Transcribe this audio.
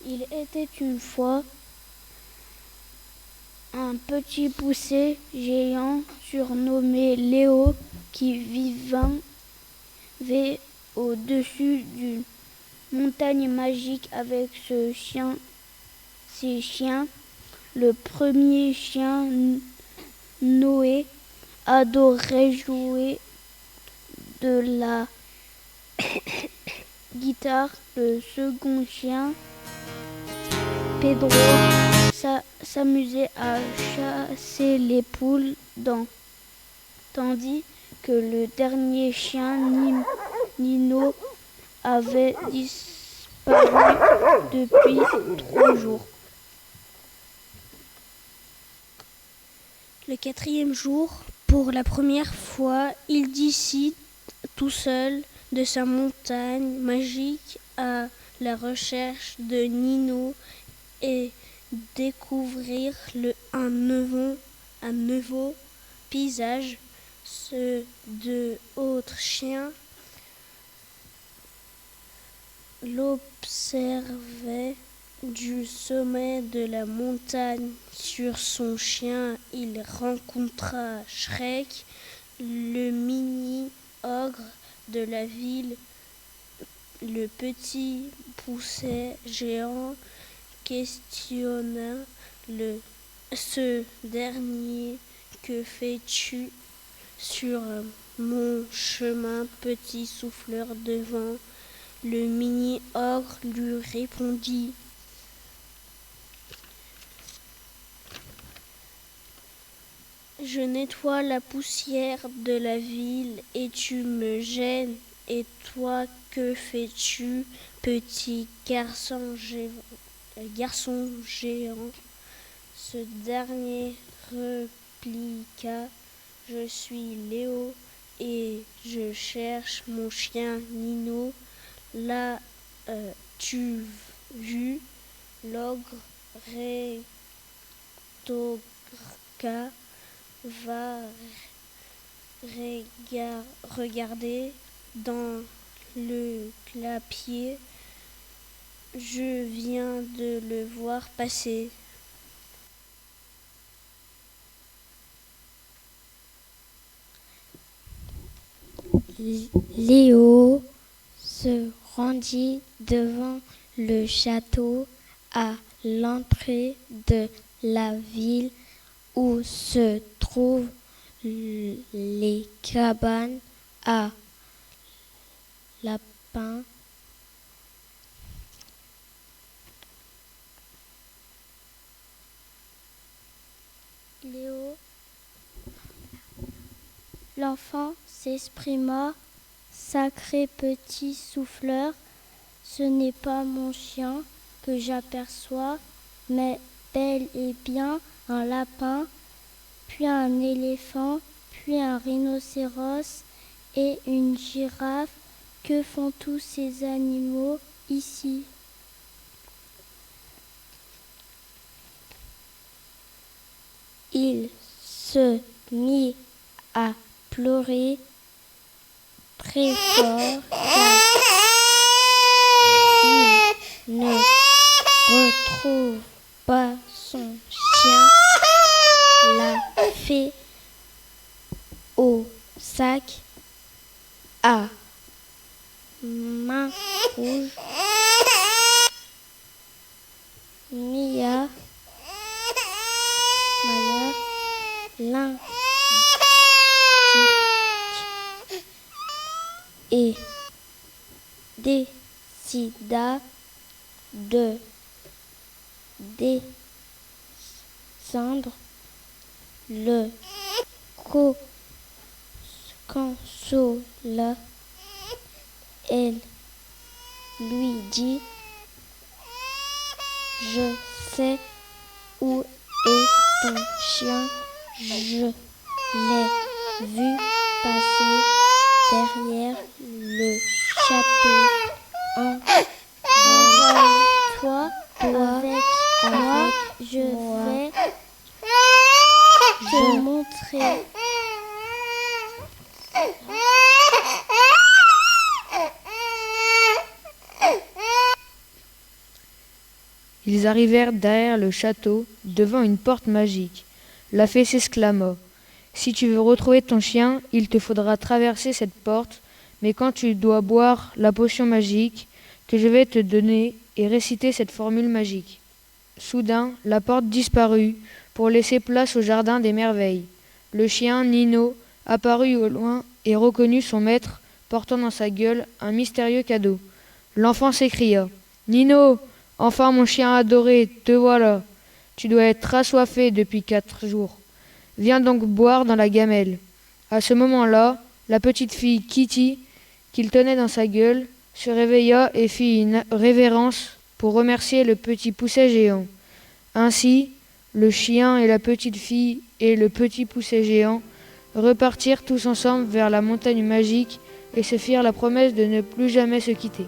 Il était une fois un petit poucet géant surnommé Léo qui vivait au-dessus d'une montagne magique avec ses chiens. Le premier chien, Noé, adorait jouer de la guitare. Le second chien, Pedro, s'amusait à chasser les poules, tandis que le dernier chien, Nino, avait disparu depuis 3 jours. Le 4e jour, pour la première fois, il décide tout seul de sa montagne magique à la recherche de Nino et découvrir un nouveau paysage. Ceux deux autres chiens l'observaient du sommet de la montagne. Sur son chien, il rencontra Shrek, le mini-ogre de la ville. Le petit poucet géant questionna ce dernier. Que fais-tu sur mon chemin, petit souffleur de vent? Le mini-ogre lui répondit: Je nettoie la poussière de la ville et tu me gênes. Et toi, que fais-tu, petit garçon géant? Ce dernier répliqua: Je suis Léo et je cherche mon chien Nino. Là, tu vu, l'ogre rétorqua: Va regarder dans le clapier, je viens de le voir passer. Léo se rendit devant le château à l'entrée de la ville où se trouvent les cabanes à lapins. Léo, l'enfant s'exprima: Sacré petit souffleur, ce n'est pas mon chien que j'aperçois, mais bel et bien un lapin, puis un éléphant, puis un rhinocéros et une girafe. Que font tous ces animaux ici? Il se mit à pleurer très fort car il ne retrouve pas son chien. La fée au sac à main rouge, Maya, l'indique et décida de descendre. Le consola. Elle lui dit: Je sais où est ton chien, je l'ai vu passer derrière le château. Toi, avec moi, je vais te montrer. Ils arrivèrent derrière le château, devant une porte magique. La fée s'exclama. « Si tu veux retrouver ton chien, il te faudra traverser cette porte, mais quand tu dois boire la potion magique que je vais te donner et réciter cette formule magique. » Soudain, la porte disparut pour laisser place au jardin des merveilles. Le chien, Nino, apparut au loin et reconnut son maître portant dans sa gueule un mystérieux cadeau. L'enfant s'écria. « Nino, enfin mon chien adoré, te voilà. Tu dois être assoiffé depuis 4 jours. Viens donc boire dans la gamelle. » À ce moment-là, la petite fille Kitty, qu'il tenait dans sa gueule, se réveilla et fit une révérence pour remercier le petit pousset géant. Ainsi, le chien et la petite fille et le petit pousset géant repartirent tous ensemble vers la montagne magique et se firent la promesse de ne plus jamais se quitter.